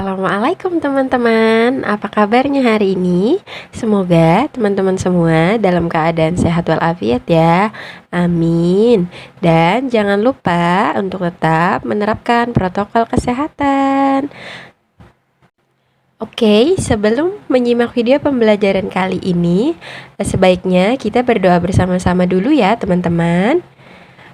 Assalamualaikum teman-teman, apa kabarnya hari ini? Semoga teman-teman semua dalam keadaan sehat walafiat ya. Amin. Dan jangan lupa untuk tetap menerapkan protokol kesehatan. Oke, sebelum menyimak video pembelajaran kali ini, sebaiknya kita berdoa bersama-sama dulu ya teman-teman.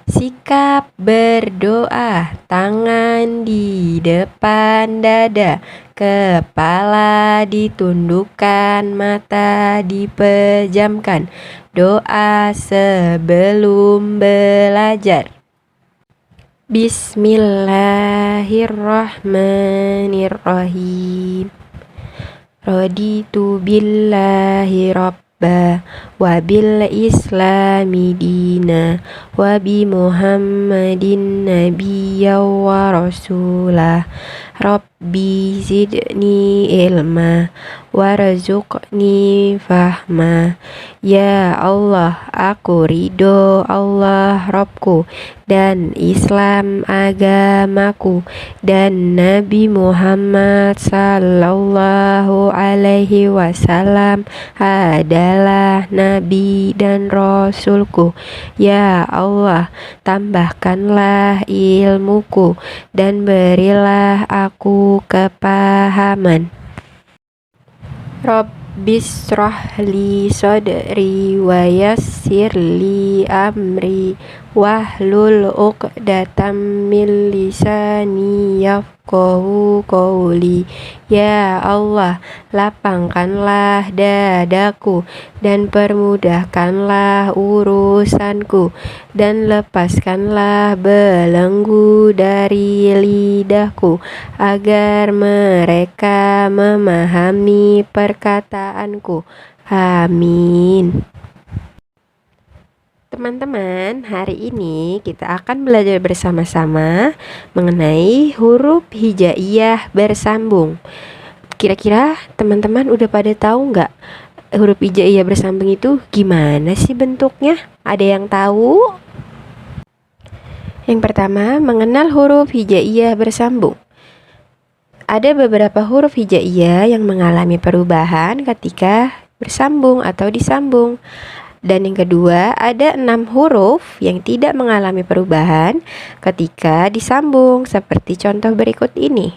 Sikap berdoa, tangan di depan dada, kepala ditundukkan, mata dipejamkan. Doa sebelum belajar. Bismillahirrahmanirrahim. Raditu billahi rabba wa bil islami dina wa bi muhammadin nabiyya wa rasulah. Rabbi zidni ilma warzuqni fahma. Ya Allah, aku ridho Allah Rabbku dan Islam agamaku, dan Nabi Muhammad sallallahu alaihi wasallam adalah Nabi dan Rasulku. Ya Allah, tambahkanlah ilmuku dan berilah aku kepahaman. Rabbishrah li sadri wa yassir li amri wahlul 'uqdatam min lisani yafqahu qawli. Ya Allah, lapangkanlah dadaku dan permudahkanlah urusanku, dan lepaskanlah belenggu dari lidahku, agar mereka memahami perkataanku. Amin. Teman-teman, hari ini kita akan belajar bersama-sama mengenai huruf hijaiyah bersambung. Kira-kira teman-teman udah pada tahu nggak huruf hijaiyah bersambung itu gimana sih bentuknya? Ada yang tahu? Yang pertama, mengenal huruf hijaiyah bersambung. Ada beberapa huruf hijaiyah yang mengalami perubahan ketika bersambung atau disambung. Dan yang kedua, ada 6 huruf yang tidak mengalami perubahan ketika disambung, seperti contoh berikut ini.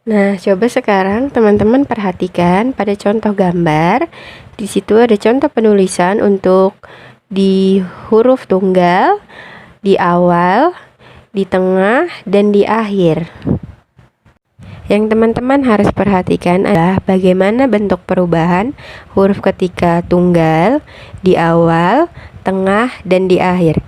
Nah, coba sekarang teman-teman perhatikan pada contoh gambar. Di situ ada contoh penulisan untuk di huruf tunggal, di awal, di tengah, dan di akhir. Yang teman-teman harus perhatikan adalah bagaimana bentuk perubahan huruf ketika tunggal, di awal, tengah, dan di akhir.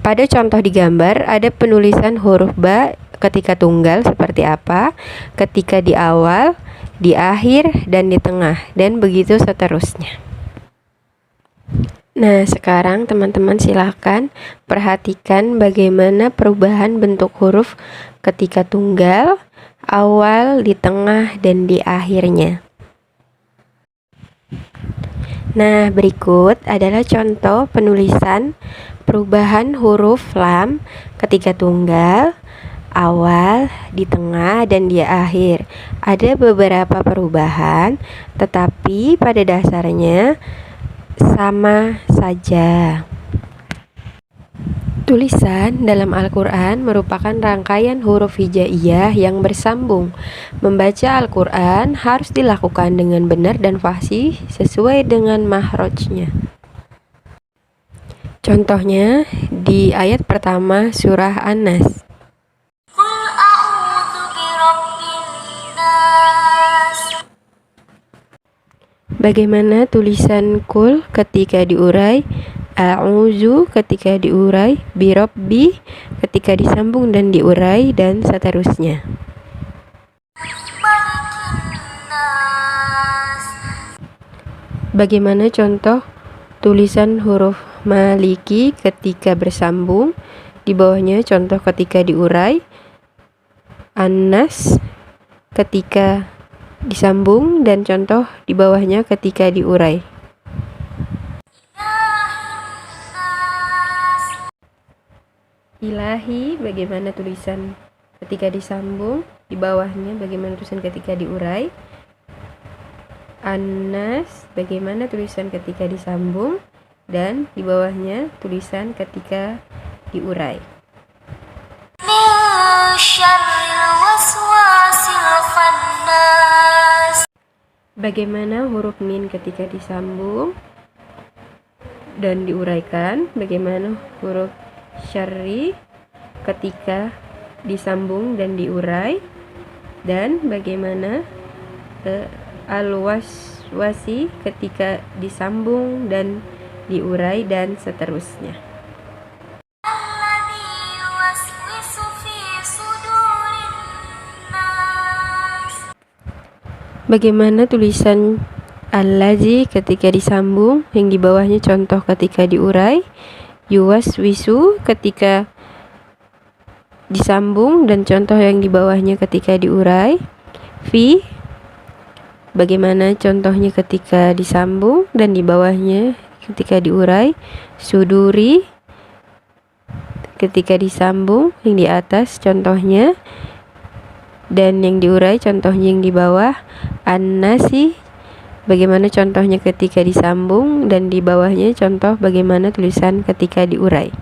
Pada contoh di gambar ada penulisan huruf ba ketika tunggal seperti apa, ketika di awal, di akhir, dan di tengah, dan begitu seterusnya. Nah, sekarang teman-teman silahkan perhatikan bagaimana perubahan bentuk huruf ketika tunggal, awal, di tengah, dan di akhirnya. Nah, berikut adalah contoh penulisan perubahan huruf lam ketika tunggal, awal, di tengah, dan di akhir. Ada beberapa perubahan, tetapi pada dasarnya sama saja. Tulisan dalam Al-Quran merupakan rangkaian huruf hijaiyah yang bersambung. Membaca Al-Quran harus dilakukan dengan benar dan fasih sesuai dengan makhrajnya. Contohnya di ayat pertama surah An-Nas. Bagaimana tulisan kul ketika diurai, a'udzu ketika diurai, birabbi ketika disambung dan diurai, dan seterusnya. Bagaimana contoh tulisan huruf maliki ketika bersambung, di bawahnya contoh ketika diurai, An-Nas ketika disambung, dan contoh di bawahnya ketika diurai. Ilahi, bagaimana tulisan ketika disambung, di bawahnya bagaimana tulisan ketika diurai. An-nas, bagaimana tulisan ketika disambung, dan di bawahnya tulisan ketika diurai. Bagaimana huruf min ketika disambung dan diuraikan, bagaimana huruf syarri ketika disambung dan diurai, dan bagaimana al-waswasi ketika disambung dan diurai, dan seterusnya. Bagaimana tulisan allazi ketika disambung, yang di bawahnya contoh ketika diurai. Yuwaswisu ketika disambung dan contoh yang di bawahnya ketika diurai. Fi, bagaimana contohnya ketika disambung dan di bawahnya ketika diurai. Suduri ketika disambung, yang di atas contohnya dan yang diurai contohnya yang di bawah. An-nasi, bagaimana contohnya ketika disambung dan di bawahnya contoh bagaimana tulisan ketika diurai.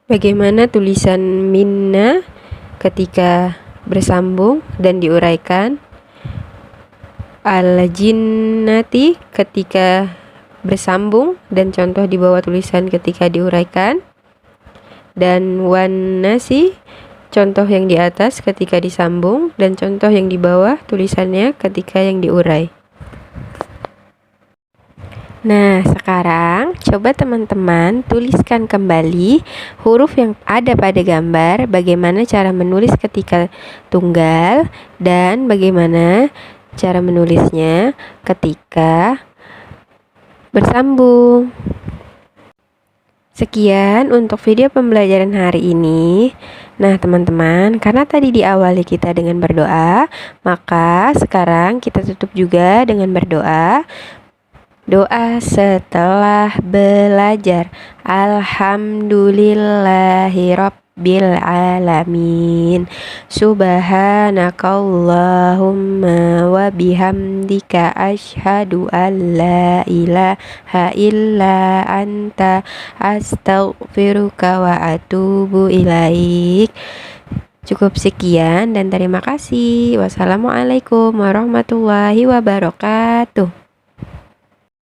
Bagaimana tulisan minna ketika bersambung dan diuraikan. Al-jinnati ketika bersambung dan contoh di bawah tulisan ketika diuraikan. Dan wan-nasi, contoh yang di atas ketika disambung dan contoh yang di bawah tulisannya ketika yang diurai. Nah, sekarang coba teman-teman tuliskan kembali huruf yang ada pada gambar, bagaimana cara menulis ketika tunggal dan bagaimana cara menulisnya ketika bersambung. Sekian untuk video pembelajaran hari ini. Nah teman-teman, karena tadi diawali kita dengan berdoa, maka sekarang kita tutup juga dengan berdoa. Doa setelah belajar. Alhamdulillahirabbil alamin. Subhanakallahumma wa bihamdika asyhadu an la ilaha illa anta astaghfiruka wa atubu ilaik. Cukup sekian dan terima kasih. Wassalamualaikum warahmatullahi wabarakatuh.